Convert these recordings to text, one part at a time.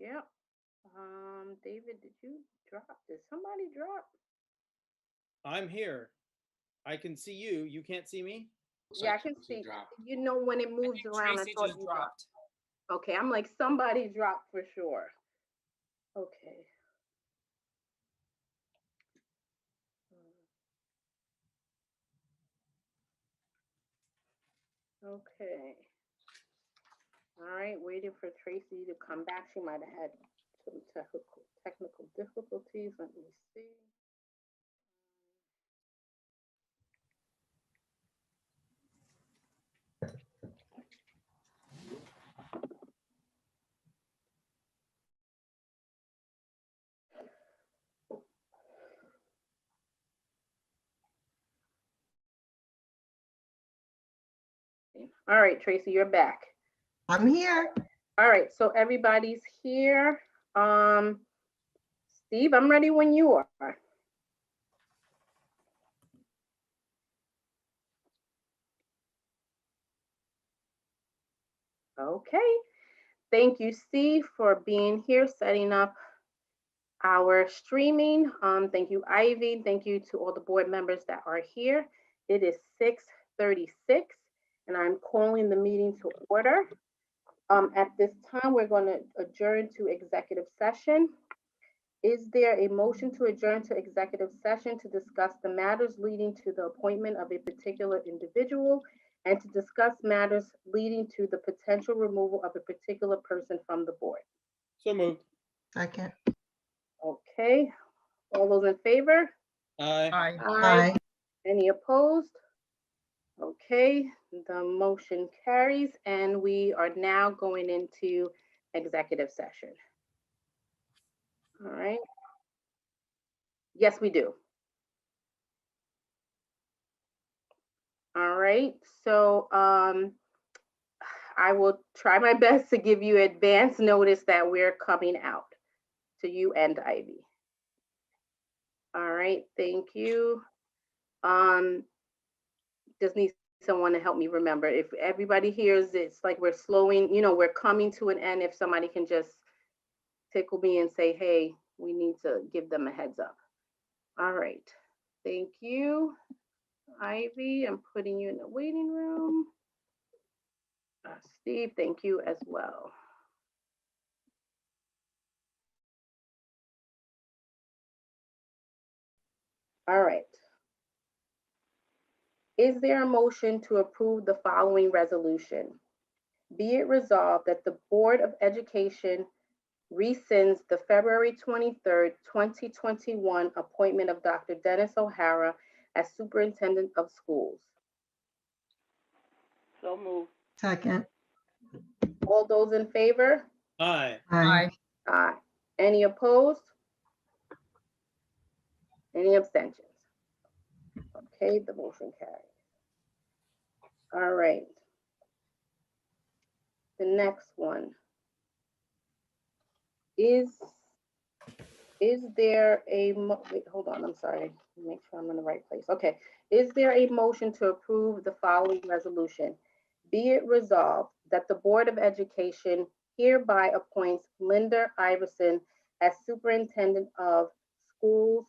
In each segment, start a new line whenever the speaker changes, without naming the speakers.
Yep. David, did you drop? Did somebody drop?
I'm here. I can see you. You can't see me?
Yeah, I can see. You know, when it moves around, I
Tracy
thought
just
you
dropped.
dropped. Okay, I'm like, somebody dropped for sure. Okay. Okay. All right, waiting for Tracy to come back. She might have had some technical difficulties. Let me see. All right, Tracy, you're back.
I'm here.
All right, so everybody's here. Steve, I'm ready when you are. Okay. Thank you, Steve, for being here, setting up our streaming. Thank you, Ivy. Thank you to all the board members that are here. It is 6:36, and I'm calling the meeting to order. At this time, we're going to adjourn to executive session. Is there a motion to adjourn to executive session to discuss the matters leading to the appointment of a particular individual and to discuss matters leading to the potential removal of a particular person from the board?
So moved.
Second.
Okay, all those in favor?
Aye.
Aye.
Aye.
Any opposed? Okay, the motion carries, and we are now going into executive session. All right. Yes, we do. All right, so I will try my best to give you advance notice that we're coming out to you and Ivy. All right, thank you. Just need someone to help me remember. If everybody hears it's like we're slowing, we're coming to an end. If somebody can just tickle me and say, hey, we need to give them a heads up. All right, thank you, Ivy. I'm putting you in the waiting room. Steve, thank you as well. All right. Is there a motion to approve the following resolution? Be it resolved that the Board of Education rescinds the February 23rd, 2021 appointment of Dr. Dennis O'Hara as Superintendent of Schools.
So moved.
Second.
All those in favor?
Aye.
Aye.
Aye. Any opposed? Any abstentions? Okay, the motion carries. All right. The next one. Is there a, wait, hold on, I'm sorry. Make sure I'm in the right place. Okay. Is there a motion to approve the following resolution? Be it resolved that the Board of Education hereby appoints Linda Iverson as Superintendent of Schools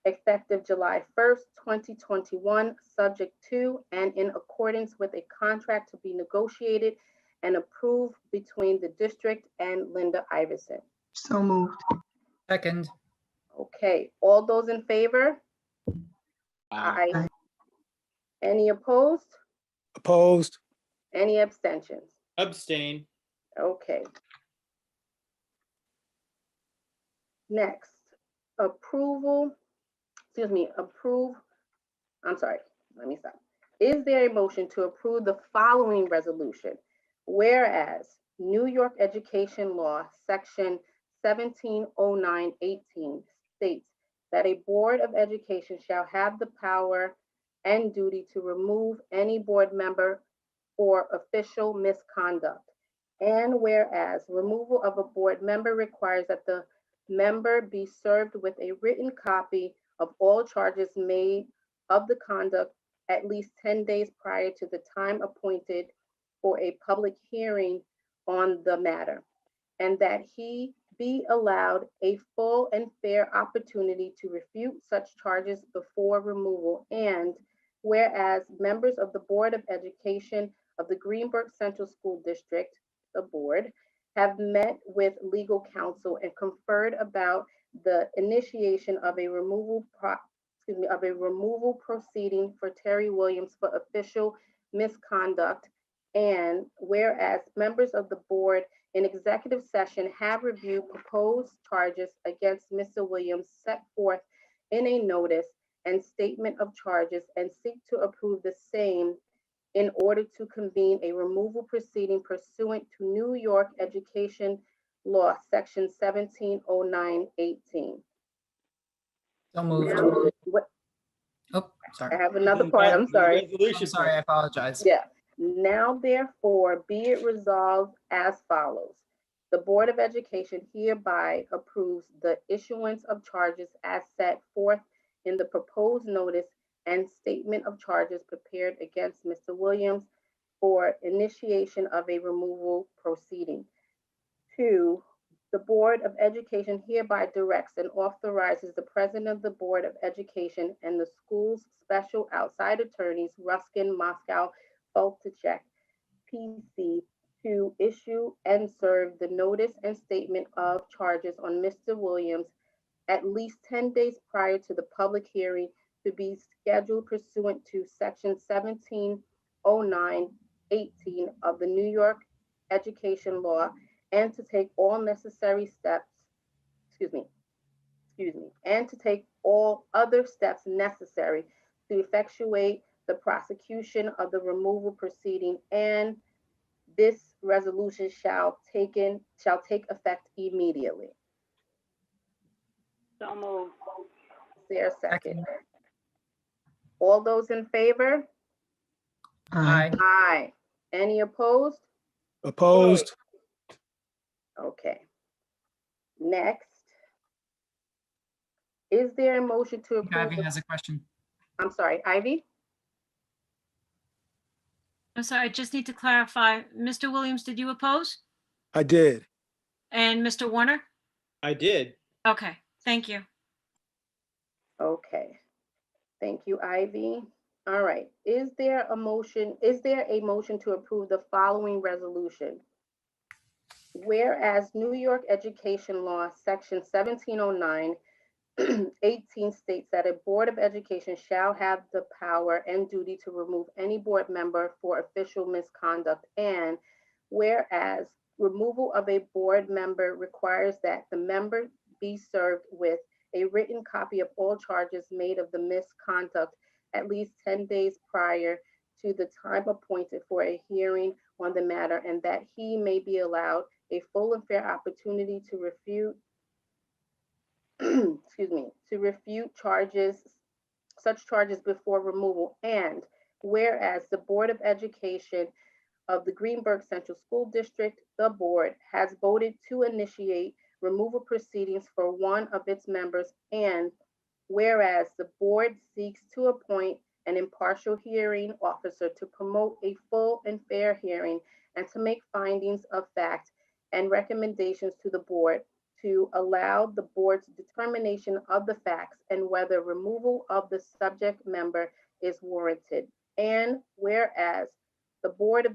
effective July 1st, 2021, subject to and in accordance with a contract to be negotiated and approved between the district and Linda Iverson.
So moved.
Second.
Okay, all those in favor?
Aye.
Aye.
Any opposed?
Opposed.
Any abstentions?
Abstain.
Okay. Next, approve, I'm sorry, let me stop. Is there a motion to approve the following resolution? Whereas New York Education Law, Section 170918 states that a Board of Education shall have the power and duty to remove any board member for official misconduct. And whereas removal of a board member requires that the member be served with a written copy of all charges made of the conduct at least 10 days prior to the time appointed for a public hearing on the matter. and that he be allowed a full and fair opportunity to refute such charges before removal. And whereas members of the Board of Education of the Greenburgh Central School District, the board, have met with legal counsel and conferred about the initiation of a removal proceeding for Terry Williams for official misconduct. And whereas members of the board in executive session have reviewed proposed charges against Mr. Williams set forth in a notice and statement of charges and seek to approve the same in order to convene a removal proceeding pursuant to New York Education Law, Section 1709-18.
So moved.
Now,
Oh,
I
sorry.
have another part, I'm sorry.
I'm sorry, I apologize.
Yeah. Now, therefore, be it resolved as follows. The Board of Education hereby approves the issuance of charges as set forth in the proposed notice and statement of charges prepared against Mr. Williams for initiation of a removal proceeding. 2, the Board of Education hereby directs and authorizes the President of the Board of Education and the school's special outside attorneys, Ruskin, Moscow, Foltechek, PC, to issue and serve the notice and statement of charges on Mr. Williams at least 10 days prior to the public hearing to be scheduled pursuant to Section 1709-18 of the New York Education Law, and to take all necessary steps, and to take all other steps necessary to effectuate the prosecution of the removal proceeding, and this resolution shall take effect immediately.
So moved.
Is there a second?
Second.
All those in favor?
Aye.
Aye. Any opposed?
Opposed?
Okay. Next. Is there a motion to approve?
Ivy has a question.
I'm sorry, Ivy?
I'm sorry, I just need to clarify. Mr. Williams, did you oppose?
I did.
And Mr. Warner?
I did.
Okay, thank you.
Okay. Thank you, Ivy. All right. Is there a motion to approve the following resolution? Whereas New York Education Law, Section 1709-18 states that a Board of Education shall have the power and duty to remove any board member for official misconduct, and whereas removal of a board member requires that the member be served with a written copy of all charges made of the misconduct at least 10 days prior to the time appointed for a hearing on the matter, and that he may be allowed a full and fair opportunity to refute such charges before removal. And whereas the Board of Education of the Greenburgh Central School District, the board, has voted to initiate removal proceedings for one of its members, and whereas the board seeks to appoint an impartial hearing officer to promote a full and fair hearing and to make findings of fact and recommendations to the board to allow the board's determination of the facts and whether removal of the subject member is warranted. And whereas the board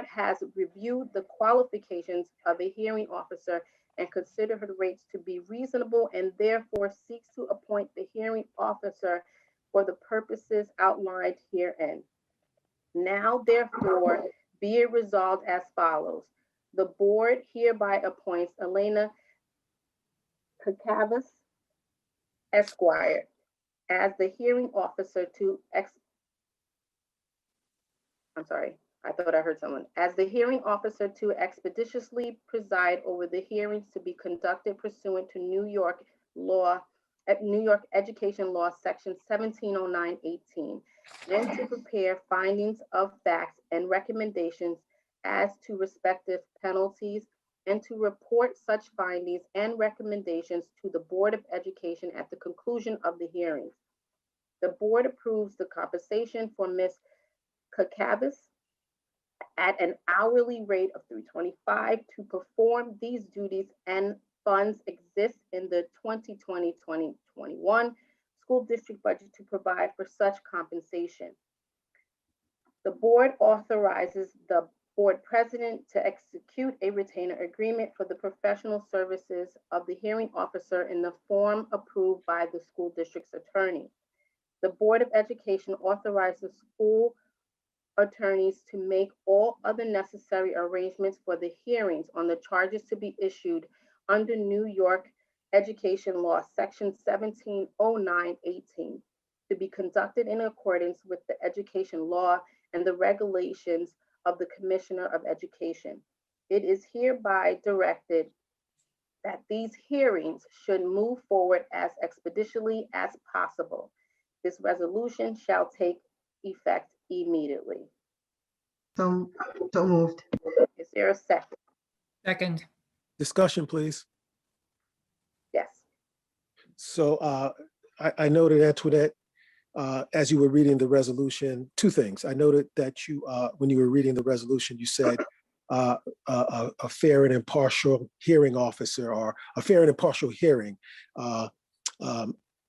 has reviewed the qualifications of a hearing officer and considered her rates to be reasonable, and therefore seeks to appoint the hearing officer for the purposes outlined herein. Now, therefore, be it resolved as follows. The board hereby appoints Elena Kakavas, Esquire, as the hearing officer to as the hearing officer to expeditiously preside over the hearings to be conducted pursuant to New York Education Law, Section 1709-18, and to prepare findings of facts and recommendations as to respective penalties, and to report such findings and recommendations to the Board of Education at the conclusion of the hearings. The board approves the compensation for Ms. Kakavas at an hourly rate of $3.25 to perform these duties, and funds exist in the 2020-2021 school district budget to provide for such compensation. The board authorizes the board president to execute a retainer agreement for the professional services of the hearing officer in the form approved by the school district's attorney. The Board of Education authorizes school attorneys to make all other necessary arrangements for the hearings on the charges to be issued under New York Education Law, Section 1709-18, to be conducted in accordance with the education law and the regulations of the Commissioner of Education. It is hereby directed that these hearings should move forward as expeditiously as possible. This resolution shall take effect immediately.
So moved.
Is there a second?
Second.
Discussion, please.
Yes.
So I noted, Antoinette, as you were reading the resolution, two things. I noted that you, when you were reading the resolution, you said a fair and impartial hearing officer, or a fair and impartial hearing. I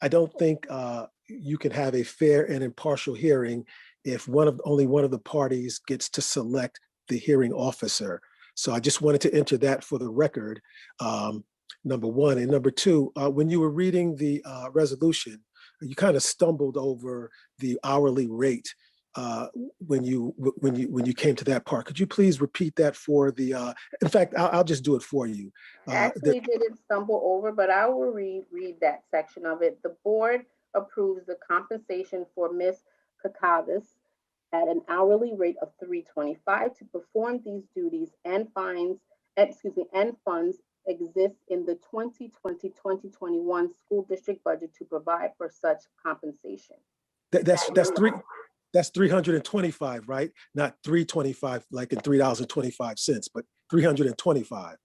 don't think you can have a fair and impartial hearing if only one of the parties gets to select the hearing officer. So I just wanted to enter that for the record, number one. And number two, when you were reading the resolution, you kind of stumbled over the hourly rate when you came to that part. Could you please repeat that for the? In fact, I'll just do it for you.
Actually didn't stumble over, but I will read that section of it. The board approves the compensation for Ms. Kakavis at an hourly rate of $3.25 to perform these duties, and funds exist in the 2020-2021 school district budget to provide for such compensation.
That's 325, right? Not 325 like in $3.25, but 325.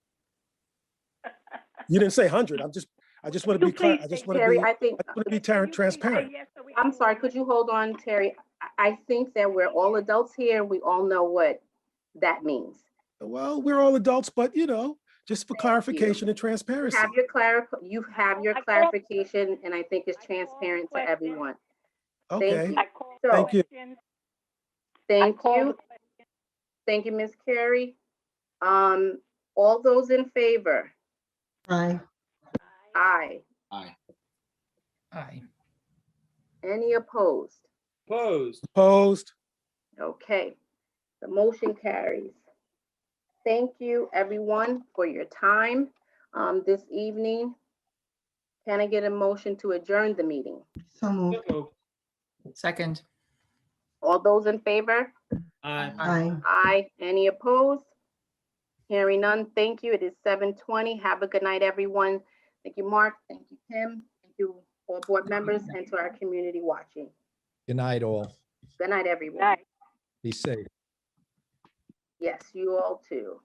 You didn't say 100. I just want to be clear. I just want
Terry,
to be transparent.
I'm sorry, could you hold on, Terry? I think that we're all adults here. We all know what that means.
Well, we're all adults, but just for clarification and
You
transparency.
you have your clarification, and I think it's transparent to everyone.
Okay.
Thank you.
Thank you.
Thank you. Thank you, Ms. Carey. All those in favor?
Aye.
Aye.
Aye.
Any opposed?
Opposed.
Opposed.
Okay, the motion carries. Thank you, everyone, for your time this evening. Can I get a motion to adjourn the meeting?
So moved.
Second.
All those in favor?
Aye.
Aye.
Aye. Any opposed? Hearing none, thank you. It is 7:20. Have a good night, everyone. Thank you, Mark. Thank you, Kim. Thank you, all board members, and to our community watching.
Good night, all.
Good night, everyone.
Be safe.
Yes, you all too.